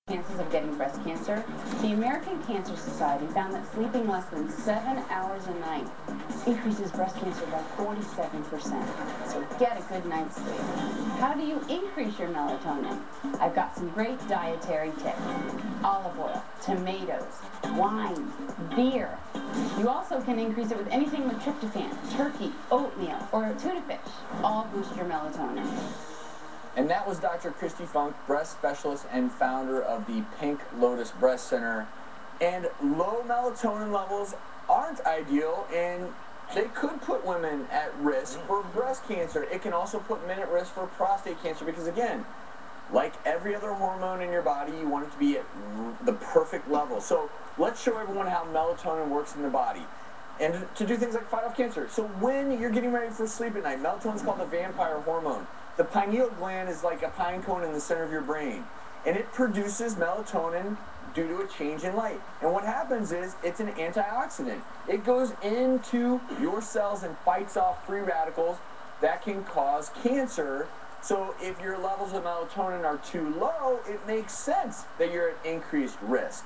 Chances of getting breast cancer. The American Cancer Society found that sleeping less than 7 hours a night increases breast cancer by 47%. So get a good night's sleep. How do you increase your melatonin? I've got some great dietary tips. Olive oil, tomatoes, wine, beer. You also can increase it with anything with tryptophan, turkey, oatmeal, or tuna fish. All boost your melatonin. And that was Dr. Christy Funk, breast specialist and founder of the Pink Lotus Breast Center. And low melatonin levels aren't ideal, and they could put women at risk for breast cancer. It can also put men at risk for prostate cancer because, again, like every other hormone in your body, you want it to be at the perfect level. So let's show everyone how melatonin works in the body and to do things like fight off cancer. So when you're getting ready for sleep at night, melatonin is called the vampire hormone. The pineal gland is like a pine cone in the center of your brain, and it produces melatonin due to a change in light. And what happens is it's an antioxidant. It goes into your cells and fights off free radicals that can cause cancer. So if your levels of melatonin are too low, it makes sense that you're at increased risk.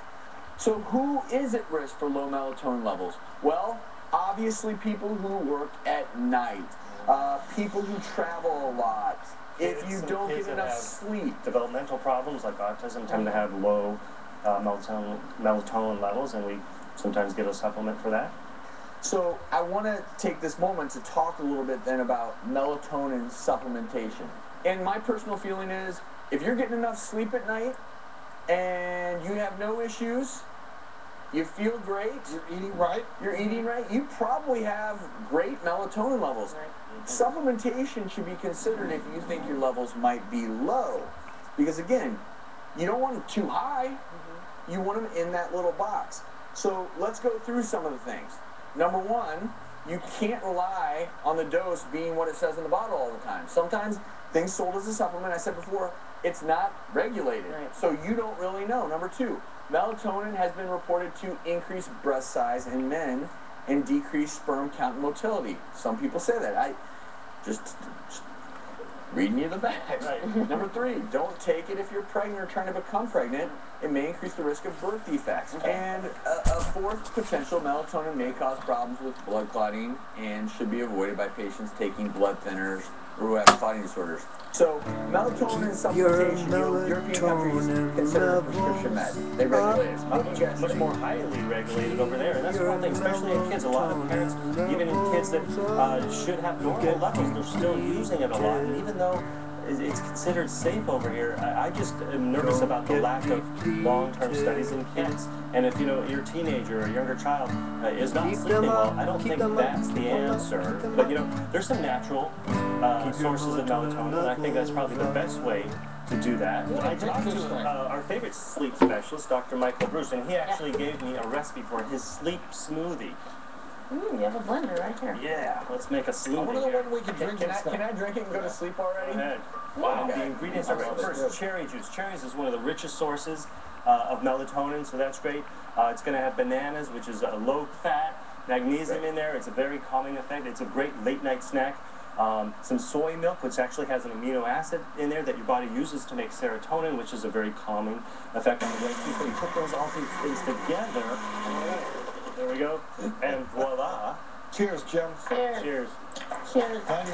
So who is at risk for low melatonin levels? Well, obviously people who work at night. People who travel a lot. If you don't get enough sleep. Developmental problems like autism tend to have low melatonin levels, and we sometimes get a supplement for that. So I want to take this moment to talk a little bit then about melatonin supplementation. And my personal feeling is, if you're getting enough sleep at night and you have no issues, you feel great, you're eating right, you probably have great melatonin levels. Supplementation should be considered if you think your levels might be low. Because again, you don't want them too high, you want them in that little box. So let's go through some of the things. Number one, you can't rely on the dose being what it says in the bottle all the time. Sometimes things sold as a supplement, I said before, it's not regulated, so you don't really know. Number two, melatonin has been reported to increase breast size in men and decrease sperm count and motility. Some people say that. I just reading you the facts. Number three, don't take it if you're pregnant or trying to become pregnant. It may increase the risk of birth defects. And a fourth potential, melatonin may cause problems with blood clotting and should be avoided by patients taking blood thinners or who have clotting disorders. So, melatonin supplementation, European countries consider it prescription med. They regulate it. Much more highly regulated over there. And that's one thing, especially in kids. A lot of parents, even in kids that should have normal levels, they're still using it a lot. And even though it's considered safe over here, I just am nervous about the lack of long-term studies in kids. And if, you know, your teenager or a younger child is not sleeping well, I don't think that's the answer. But, you know, there's some natural sources of melatonin, and I think that's probably the best way to do that. I talked to our favorite sleep specialist, Dr. Michael Bruce, and he actually gave me a recipe for his sleep smoothie. You have a blender right here. Yeah, let's make a smoothie. I wonder the one we can drink. Can I drink it and go to sleep already? Go ahead. Wow. The ingredients are right. First, cherry juice. Cherries is one of the richest sources of melatonin, so that's great. It's going to have bananas, which is low fat, magnesium in there. It's a very calming effect. It's a great late night snack. Some soy milk, which actually has an amino acid in there that your body uses to make serotonin, which is a very calming effect on the brain. So you put those all things together. There we go. And voila. Cheers, Jim. Cheers. Cheers. Cheers. And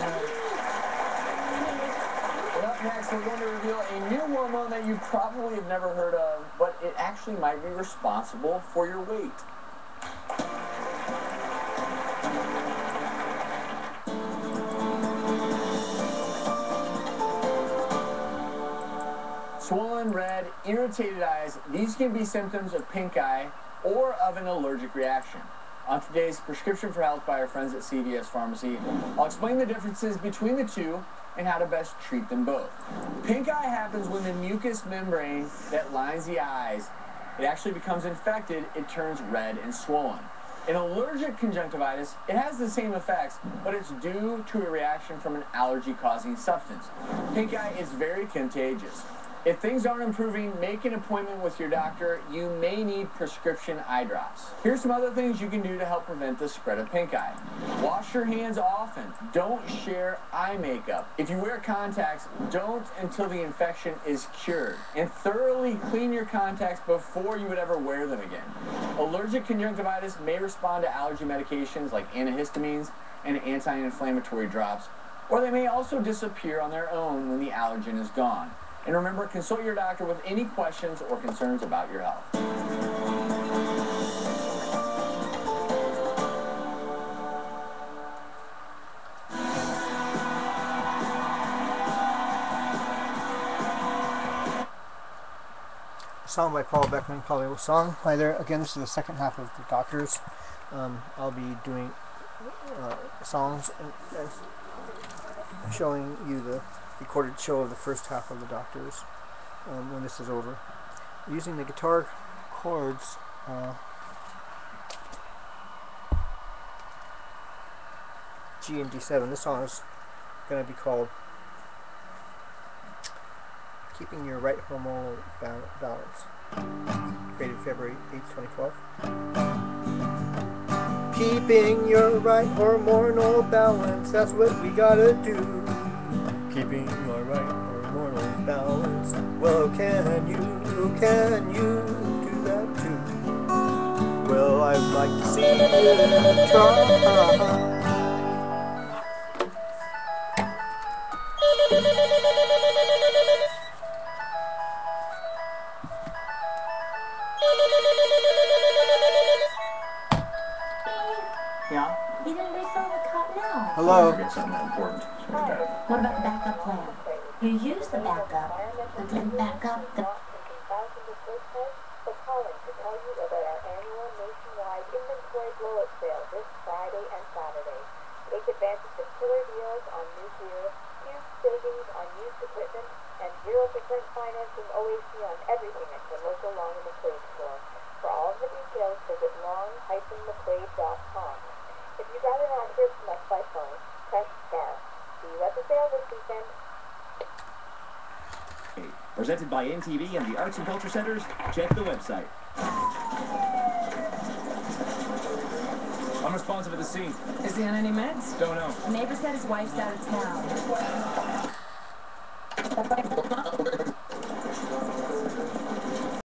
up next, we're going to reveal a new hormone that you probably have never heard of, but it actually might be responsible for your weight. Swollen, red, irritated eyes, these can be symptoms of pink eye or of an allergic reaction. On today's Prescription for Health by our friends at CVS Pharmacy, I'll explain the differences between the two and how to best treat them both. Pink eye happens when the mucous membrane that lines the eyes, it actually becomes infected, it turns red and swollen. In allergic conjunctivitis, it has the same effects, but it's due to a reaction from an allergy-causing substance. Pink eye is very contagious. If things aren't improving, make an appointment with your doctor. You may need prescription eye drops. Here's some other things you can do to help prevent the spread of pink eye. Wash your hands often. Don't share eye makeup. If you wear contacts, don't until the infection is cured. And thoroughly clean your contacts before you would ever wear them again. Allergic conjunctivitis may respond to allergy medications like antihistamines and anti-inflammatory drops, or they may also disappear on their own when the allergen is gone. And remember, consult your doctor with any questions or concerns about your health. A song by Paul Beckman, Polly song. Hi there. Again, this is the second half of the Doctors. I'll be doing songs and showing you the recorded show of the first half of the Doctors when this is over. Using the guitar chords, G and D7. This song is going to be called Keeping Your Right Hormonal Balance. Created February 8, 2012. Keeping your right hormonal balance, that's what we gotta do. Keeping our right hormonal balance. Well, can you do that too? Well, I'd like to see you try. Yeah? You didn't refill the cup now. Hello. Forget something important. What about the backup plan? You used the backup, but didn't back up the... calling to tell you about our annual nationwide inventory blowout sale this Friday and Saturday. Take advantage of killer deals on new gear, huge savings on used equipment, and 0% financing OAC on everything at your local Long & McQuaid store. For all of the details, visit long-mcquaid.com. If you'd rather not hear from us by phone, press star. See you at the sale this weekend. Presented by NTV and the Arts and Culture Centers, check the website. Unresponsive at the scene. Is he on any meds? Don't know. The neighbor said his wife's out of town.